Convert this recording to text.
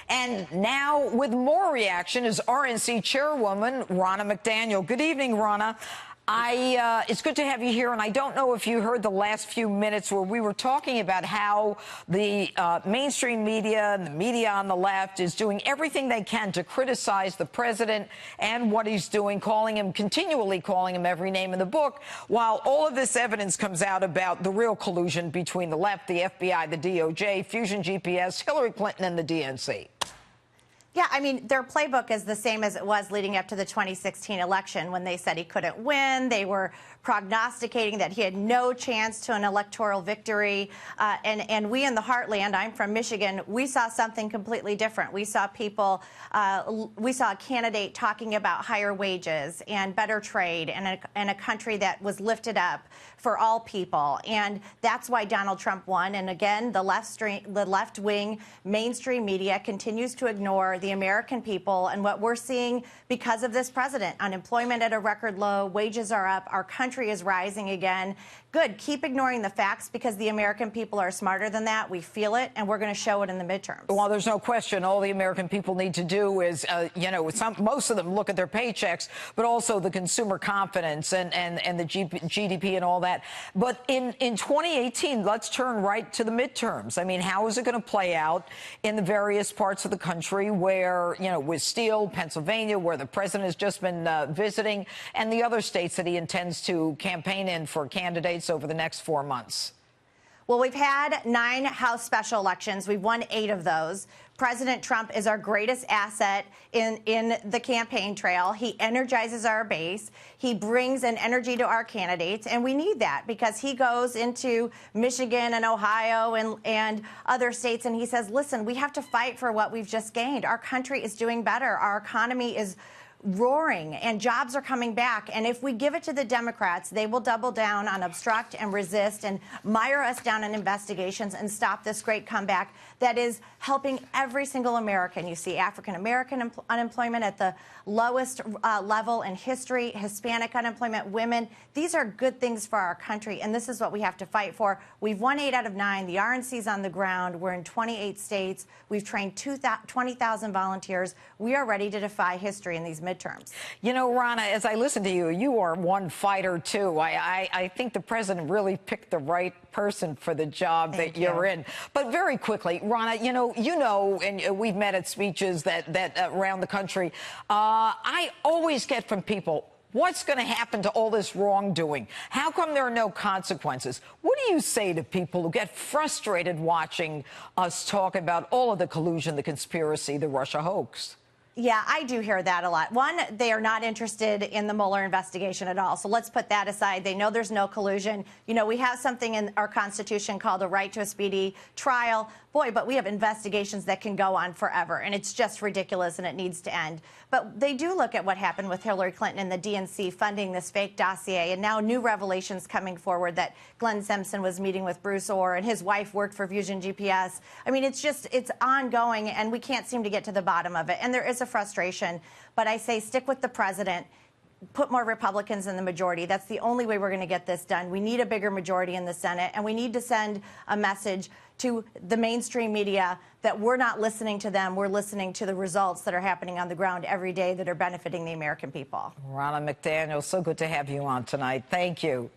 And now with more reaction is RNC chairwoman Ronna McDaniel. Good evening, Ronna. It's good to have you here, and I don't know if you heard the last few minutes where we were talking about how the mainstream media and the media on the left is doing everything they can to criticize the president and what he's doing, continually calling him every name in the book, while all of this evidence comes out about the real collusion between the left, the FBI, the DOJ, Fusion GPS, Hillary Clinton, and the DNC. Yeah, I mean, their playbook is the same as it was leading up to the 2016 election when they said he couldn't win. They were prognosticating that he had no chance to an electoral victory. And we in the heartland, I'm from Michigan, we saw something completely different. We saw people, we saw a candidate talking about higher wages and better trade and a country that was lifted up for all people. And that's why Donald Trump won. And again, the left-wing mainstream media continues to ignore the American people and what we're seeing because of this president. Unemployment at a record low, wages are up, our country is rising again. Good, keep ignoring the facts because the American people are smarter than that. We feel it, and we're going to show it in the midterms. Well, there's no question. All the American people need to do is, most of them look at their paychecks, but also the consumer confidence and the GDP and all that. But in 2018, let's turn right to the midterms. I mean, how is it going to play out in the various parts of the country where, with Steele, Pennsylvania, where the president has just been visiting, and the other states that he intends to campaign in for candidates over the next 4 months? Well, we've had 9 House special elections. We've won 8 of those. President Trump is our greatest asset in the campaign trail. He energizes our base. He brings an energy to our candidates, and we need that because he goes into Michigan and Ohio and other states, and he says, listen, we have to fight for what we've just gained. Our country is doing better. Our economy is roaring and jobs are coming back. And if we give it to the Democrats, they will double down on obstruct and resist and mire us down in investigations and stop this great comeback that is helping every single American. You see African-American unemployment at the lowest level in history, Hispanic unemployment, women. These are good things for our country, and this is what we have to fight for. We've won 8 out of 9. The RNC's on the ground. We're in 28 states. We've trained 20,000 volunteers. We are ready to defy history in these midterms. You know, Ronna, as I listen to you, you are one fighter, too. I think the president really picked the right person for the job that you're in. But very quickly, Ronna, you know, and we've met at speeches that around the country. I always get from people, what's going to happen to all this wrongdoing? How come there are no consequences? What do you say to people who get frustrated watching us talk about all of the collusion, the conspiracy, the Russia hoax? Yeah, I do hear that a lot. One, they are not interested in the Mueller investigation at all. So let's put that aside. They know there's no collusion. You know, we have something in our Constitution called a right to a speedy trial. Boy, but we have investigations that can go on forever, and it's just ridiculous, and it needs to end. But they do look at what happened with Hillary Clinton and the DNC funding this fake dossier, and now new revelations coming forward that Glenn Simpson was meeting with Bruce Orr, and his wife worked for Fusion GPS. I mean, it's ongoing, and we can't seem to get to the bottom of it. And there is a frustration, but I say stick with the president. Put more Republicans in the majority. That's the only way we're going to get this done. We need a bigger majority in the Senate, and we need to send a message to the mainstream media that we're not listening to them. We're listening to the results that are happening on the ground every day that are benefiting the American people. Ronna McDaniel, so good to have you on tonight. Thank you.